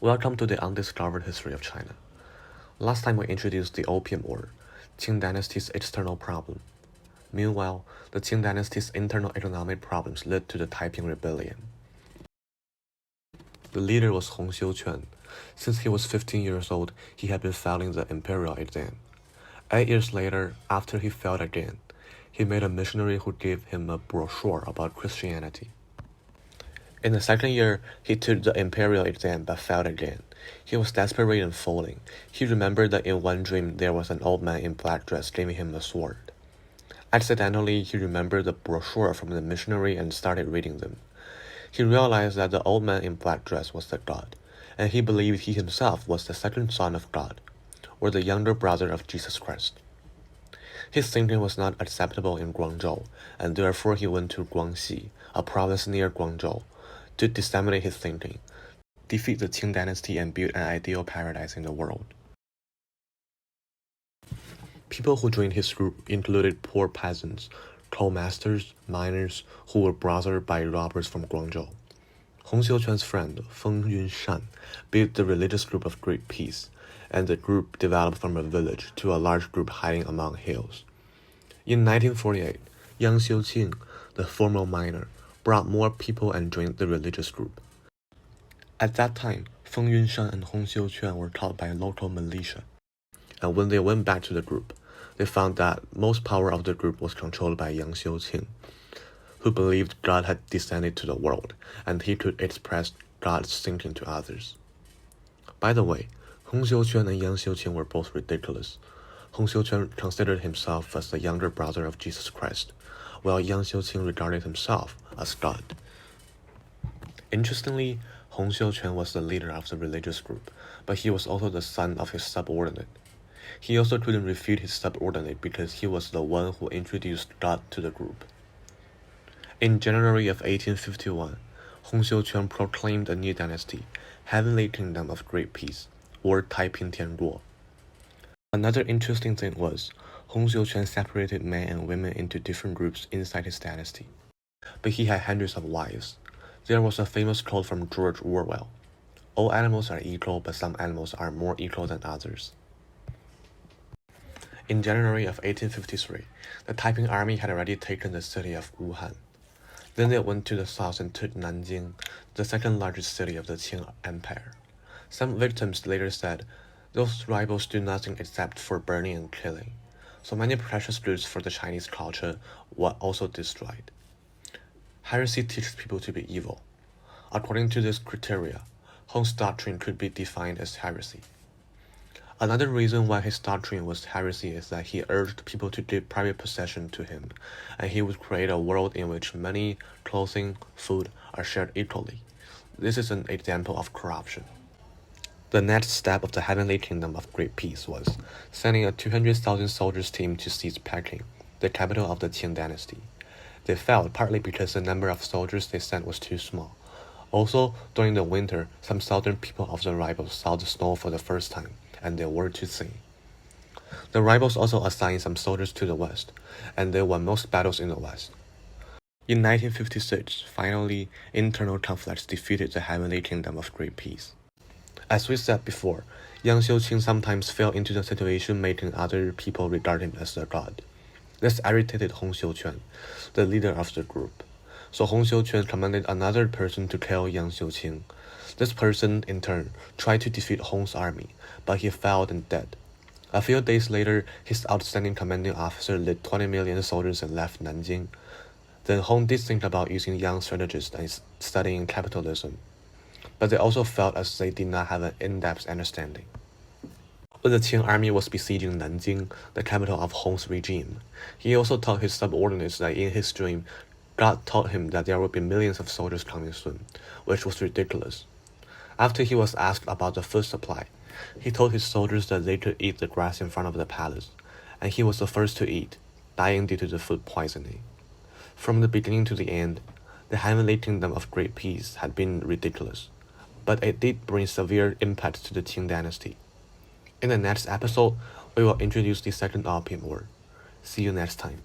Welcome to the undiscovered history of China. Last time we introduced the Opium War, Qing Dynasty's external problem. Meanwhile, the Qing Dynasty's internal economic problems led to the Tai Ping Rebellion. The leader was Hong Xiuquan. Since he was 15 years old, he had been failing the imperial exam. 8 years later, after he failed again, he met a missionary who gave him a brochure about Christianity. In the second year, he took the imperial exam but failed again. He was desperate and falling. He remembered that in one dream there was an old man in black dress giving him a sword. Accidentally, he remembered the brochure from the missionary and started reading them. He realized that the old man in black dress was the god, and he believed he himself was the second son of God, or the younger brother of Jesus Christ. His thinking was not acceptable in Guangzhou, and therefore he went to Guangxi, a province near Guangzhou, to disseminate his thinking, defeat the Qing Dynasty, and build an ideal paradise in the world. People who joined his group included poor peasants, coal masters, miners, who were bothered by robbers from Guangzhou. Hong Xiuquan's friend, Feng Yunshan, built the religious group of Great Peace, and the group developed from a village to a large group hiding among hills. In 1948, Yang Xiuqing, the former miner, brought more people and joined the religious group. At that time, Feng Yunshan and Hong Xiuquan were taught by local militia, and when they went back to the group, they found that most power of the group was controlled by Yang Xiuqing, who believed God had descended to the world, and he could express God's thinking to others. By the way, Hong Xiuquan and Yang Xiuqing were both ridiculous. Hong Xiuquan considered himself as the younger brother of Jesus Christ, while Yang Xiuqing regarded himself as God. Interestingly, Hong Xiuquan was the leader of the religious group, but he was also the son of his subordinate. He also couldn't refute his subordinate because he was the one who introduced God to the group. In January of 1851, Hong Xiuquan proclaimed a new dynasty, Heavenly Kingdom of Great Peace, or Tai Ping Tianguo. Another interesting thing was, Hong Xiuquan separated men and women into different groups inside his dynasty. But he had hundreds of wives. There was a famous quote from George Orwell: "All animals are equal, but some animals are more equal than others." In January of 1853, the Taiping army had already taken the city of Wuhan. Then they went to the south and took Nanjing, the second largest city of the Qing Empire. Some victims later said, "Those rebels do nothing except for burning and killing." So many precious goods for the Chinese culture were also destroyed. Heresy teaches people to be evil. According to this criteria, Hong's doctrine could be defined as heresy. Another reason why his doctrine was heresy is that he urged people to give private possession to him, and he would create a world in which money, clothing, food are shared equally. This is an example of corruption. The next step of the Heavenly Kingdom of Great Peace was sending a 200,000 soldiers team to seize Peking, the capital of the Qing Dynasty. They failed partly because the number of soldiers they sent was too small. Also, during the winter, some southern people of the rebels saw the snow for the first time, and they were to see. The rebels also assigned some soldiers to the west, and they won most battles in the west. In 1956, finally, internal conflicts defeated the Heavenly Kingdom of Great Peace. As we said before, Yang Xiuqing sometimes fell into the situation making other people regard him as a god. This irritated Hong Xiuquan, the leader of the group. So Hong Xiuquan commanded another person to kill Yang Xiuqing. This person, in turn, tried to defeat Hong's army, but he failed and died. A few days later, his outstanding commanding officer led 20 million soldiers and left Nanjing. Then Hong did think about using young strategists and studying capitalism, but they also felt as they did not have an in-depth understanding. When the Qing army was besieging Nanjing, the capital of Hong's regime, he also told his subordinates that in his dream, God told him that there would be millions of soldiers coming soon, which was ridiculous. After he was asked about the food supply, he told his soldiers that they could eat the grass in front of the palace, and he was the first to eat, dying due to the food poisoning. From the beginning to the end, the Heavenly Kingdom of Great Peace had been ridiculous, but it did bring severe impact to the Qing Dynasty. In the next episode, we will introduce the Second Opium War. See you next time.